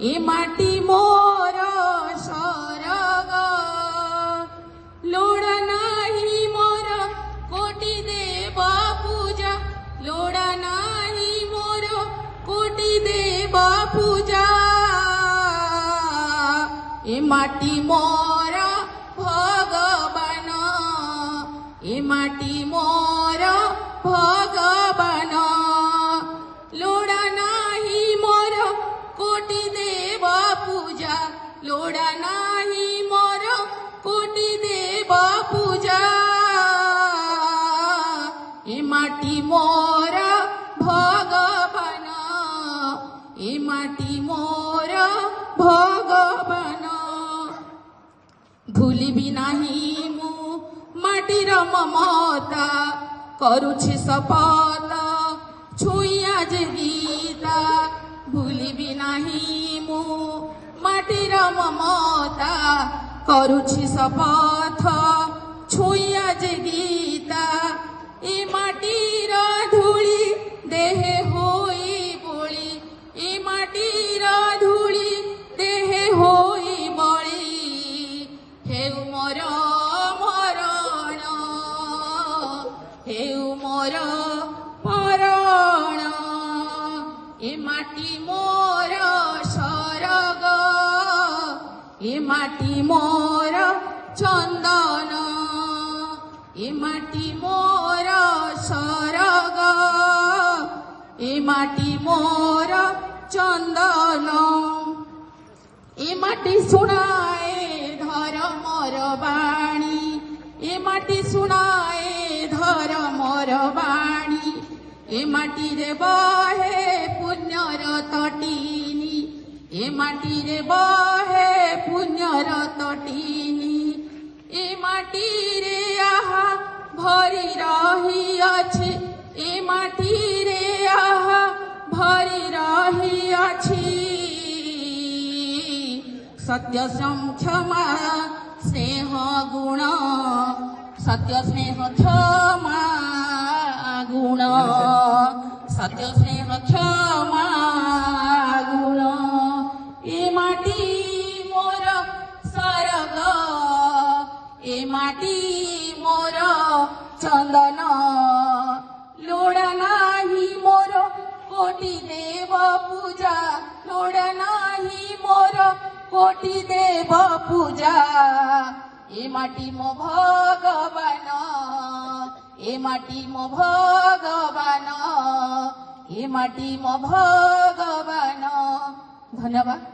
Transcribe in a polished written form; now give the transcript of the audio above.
ए माटी मोर सरग लोड़ नाही मोर कोटि देव पूजा लोड़ नाही मोर कोटि देव पूजा ए माटी मोर भगवान ए माटी मोर भगवान लोड़ नाही मोर कोटि देव पूजा लोड़ नाही मोर कोटि देव पूजा ए माटी मोर भगवान ए माटी मोर भगवान भूलिबि नाही मु माटीर ममता करुछि शपथ छुई आज गीता भूलिबि नाही मु माटीर ममता करुछि शपथ छुई आज गीता ए माटीर धूली देहे होई बोली ए माटीर धूली देहे होई बळी हेउ मोर मरण हेउ मोर मरण ए माटी मोर सरग ए माटी मोर चंदन ए माटी मोर सरग ए माटी मोर चंदन ए माटी सुनाए धर्मर बाणी ए माटी सुनाए धर्मर बाणी ए माटी रे बहे पुण्यर तटिनी ए माटी रे बहे पुण्यर तटिनी ए माटी रे आहा भरी रही अछि ए माटी रे आहा भरी रही अछि सत्य क्षमा स्नेह गुण सत्य स्नेह क्षमा गुण सत्य स्नेह क्षमा गुण ए माटी मोर सरग ए माटी मोर चंदन लोड़ नाही मोर कोटि देव पूजा लोड़ नाही मोर कोटि देव पूजा ए माटी मो भगवान ए माटी मो भगवान ए माटी मो भगवान धन्यवाद।